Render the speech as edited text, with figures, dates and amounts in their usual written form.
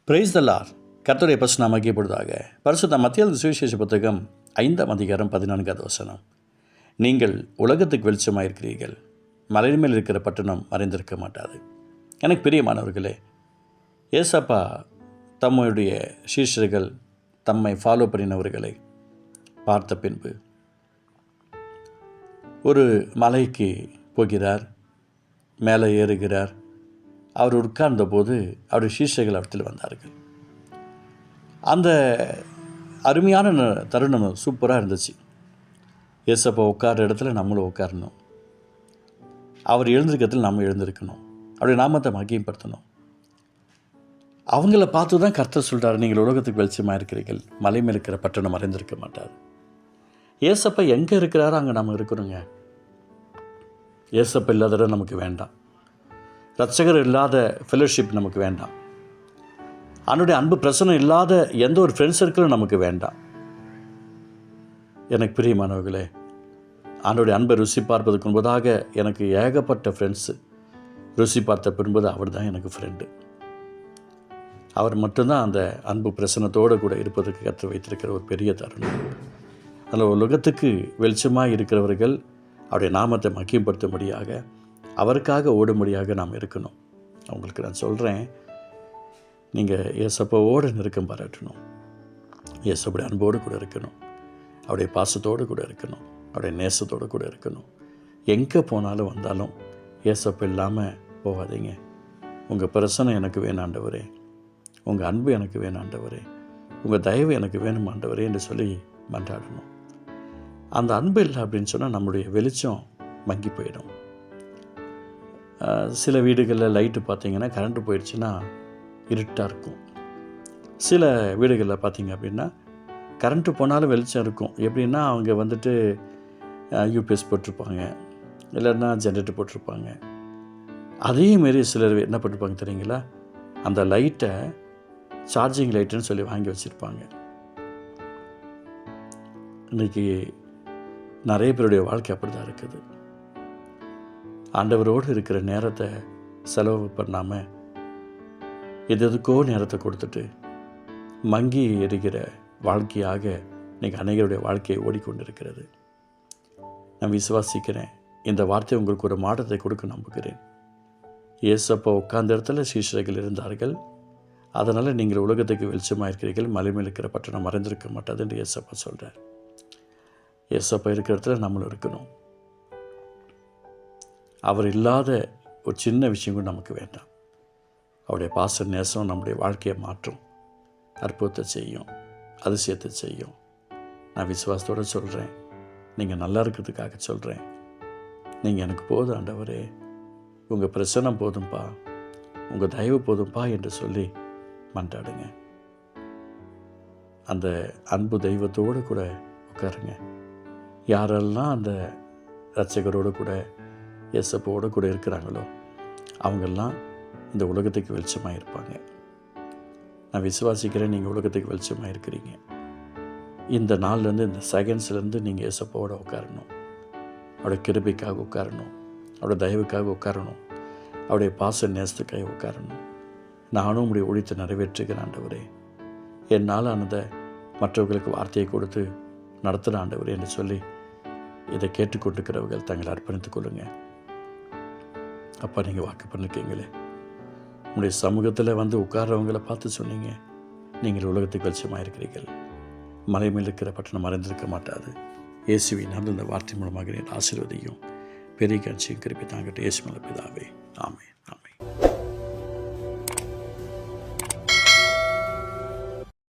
Praise the Lord. கர்த்தருடைய பரிசுத்த நாமம் மகிமைப்படுவதாக. பரிசுத்த மத்திய சுவிசேஷ புத்தகம் 5ஆம் அதிகாரம் 14வது வசனம். நீங்கள் உலகத்துக்கு வெளிச்சமாக இருக்கிறீர்கள், மலையின் மேல் இருக்கிற பட்டணம் மறைந்திருக்க மாட்டாது. எனக்கு பிரியமானவர்களே, ஏசப்பா தம்முடைய சீஷர்கள் தம்மை ஃபாலோ பண்ணினவர்களை பார்த்த பின்பு ஒரு மலைக்கு போகிறார், மேலே ஏறுகிறார். அவர் உட்கார்ந்த போது அவருடைய சீஷர்கள் இடத்தில் வந்தார்கள். அந்த அருமையான தருணம் சூப்பராக இருந்துச்சு. ஏசப்பா உட்கார்ற இடத்துல நம்மளும் உட்காரணும், அவர் எழுந்திருக்கிறதுல நம்ம எழுந்திருக்கணும், அவருடைய நாமத்தை மகிமைப்படுத்தணும். அவங்கள பார்த்து தான் கர்த்தர் சொல்கிறார், நீங்கள் உலகத்துக்கு வெளிச்சமாக இருக்கிறீர்கள், மலை மேல் இருக்கிற பட்டணம் மறைந்திருக்க மாட்டார். ஏசப்பா எங்கே இருக்கிறாரோ அங்கே நம்ம இருக்கணுங்க. ஏசப்பா இல்லாத இடம் நமக்கு வேண்டாம். இரட்சகர் இல்லாத ஃபெலோஷிப் நமக்கு வேண்டாம். அவனுடைய அன்பு பிரசனம் இல்லாத எந்த ஒரு ஃப்ரெண்ட் சர்க்கிளும் நமக்கு வேண்டாம். எனக்கு பிரியமானவர்களே, அவனுடைய அன்பை ருசி பார்ப்பதற்கு முன்பதாக எனக்கு ஏகப்பட்ட ஃப்ரெண்ட்ஸு. ருசி பார்த்த பின்பது அவர் தான் எனக்கு ஃப்ரெண்டு. அவர் மட்டும்தான் அந்த அன்பு பிரசனத்தோடு கூட இருப்பதற்கு கற்று வைத்திருக்கிற ஒரு பெரிய தருணம். அதில் உலகத்துக்கு வெளிச்சமாக இருக்கிறவர்கள் அவருடைய நாமத்தை மகிமைப்படுத்தும்படியாக, அவருக்காக ஓடும்படியாக நாம் இருக்கணும். அவங்களுக்கு நான் சொல்கிறேன், நீங்கள் ஏசப்பாவோடு நெருக்கம் பாராட்டணும், ஏசப்படைய அன்போடு கூட இருக்கணும், அவருடைய பாசத்தோடு கூட இருக்கணும், அவருடைய நேசத்தோடு கூட இருக்கணும். எங்கே போனாலும் வந்தாலும் ஏசப்பா இல்லாமல் போகாதீங்க. உங்கள் பிரசனை எனக்கு வேணும் ஆண்டவரே, உங்கள் அன்பு எனக்கு வேணும் ஆண்டவரே, உங்கள் தயவு எனக்கு வேணும் ஆண்டவரே என்று சொல்லி மன்றாடணும். அந்த அன்பு இல்லை அப்படின்னு சொன்னால் நம்முடைய வெளிச்சம் மங்கி போயிடும். சில வீடுகளில் லைட்டு பார்த்திங்கன்னா கரண்ட்டு போயிடுச்சுன்னா இருட்டாக இருக்கும். சில வீடுகளில் பார்த்திங்க அப்படின்னா கரண்ட்டு போனாலும் வெளிச்சம் இருக்கும். எப்படின்னா அவங்க வந்துட்டு யூபிஎஸ் போட்டிருப்பாங்க, இல்லைன்னா ஜென்ரேட்டர் போட்டிருப்பாங்க. அதேமாரி சிலர் என்ன பண்ணிருப்பாங்க தெரியுங்களா, அந்த லைட்டை சார்ஜிங் லைட்டுன்னு சொல்லி வாங்கி வச்சுருப்பாங்க. இன்றைக்கி நிறைய பேருடைய வாழ்க்கை அப்படி தான் இருக்குது. ஆண்டவரோடு இருக்கிற நேரத்தை செலவு பண்ணாமல் எதுக்கோ நேரத்தை கொடுத்துட்டு மங்கி எரிகிற வாழ்க்கையாக இன்றைக்கி அநேகருடைய வாழ்க்கையை ஓடிக்கொண்டிருக்கிறது. நான் விசுவாசிக்கிறேன், இந்த வார்த்தை உங்களுக்கு ஒரு மாற்றத்தை கொடுக்க நம்புகிறேன். ஏசப்பா உட்கார்ந்த இடத்துல சீஷர்கள் இருந்தார்கள், அதனால் நீங்கள் உலகத்துக்கு வெளிச்சமாக இருக்கிறீர்கள், மலை மேல் இருக்கிற பட்டணம் மறைந்திருக்க மாட்டாது என்று ஏசப்பா சொல்கிறார். ஏசப்பா இருக்கிற இடத்துல நம்மளும் இருக்கணும். அவர் இல்லாத ஒரு சின்ன விஷயம் கூட நமக்கு வேண்டாம். அவருடைய பாச நேசம் நம்முடைய வாழ்க்கையை மாற்றும், அற்புதத்தை செய்யும், அதிசயத்தை செய்யும். நான் விசுவாசத்தோடு சொல்கிறேன், நீங்கள் நல்லா இருக்கிறதுக்காக சொல்கிறேன். நீங்கள் எனக்கு போதும் ஆண்டவரே, உங்கள் பிரசனம் போதும்பா, உங்கள் தயவு போதும்பா என்று சொல்லி மன்றாடுங்க. அந்த அன்பு தெய்வத்தோடு கூட உட்காருங்க. யாரெல்லாம் அந்த இரட்சகரோடு கூட ஏசப்போடு கூட இருக்கிறாங்களோ அவங்கெல்லாம் இந்த உலகத்துக்கு வெளிச்சமாக இருப்பாங்க. நான் விசுவாசிக்கிறேன், நீங்கள் உலகத்துக்கு வெளிச்சமாக இருக்கிறீங்க. இந்த நாள்லேருந்து, இந்த செகண்ட்ஸ்லேருந்து நீங்கள் ஏசப்போட உட்காரணும், அவருடைய கிருபைக்காக உட்காரணும், அவருடைய தயவுக்காக உட்காரணும், அவருடைய பாச நேசத்துக்காக உட்காரணும். நானும் உங்களுடைய ஊழியத்தை நிறைவேற்றுகிறேன் ஆண்டவரே, என்னால் ஆனதை மற்றவர்களுக்கு வார்த்தையை கொடுத்து நடத்துகிற ஆண்டவரே என்று சொல்லி இதை கேட்டுக்கொண்டிருக்கிறவர்கள் தங்களை அர்ப்பணித்துக் கொள்ளுங்கள். அப்பா, நீங்கள் வாக்கு பண்ணிருக்கீங்களே, உங்களுடைய சமூகத்தில் வந்து உட்கார்றவங்களை பார்த்து சொன்னீங்க, நீங்கள் உலகத்துக்கு வெளிச்சமாக இருக்கிறீர்கள், மலை மேல் இருக்கிற பட்டணம் மறைந்திருக்க மாட்டாது. இயேசுவின் நாமத்தில் இந்த வார்த்தை மூலமாக ஆசீர்வதியும் பெரிய காட்சியும் கிருபை தாங்கட்டும். இயேசு மேல பிதாவே, ஆமென், ஆமென்.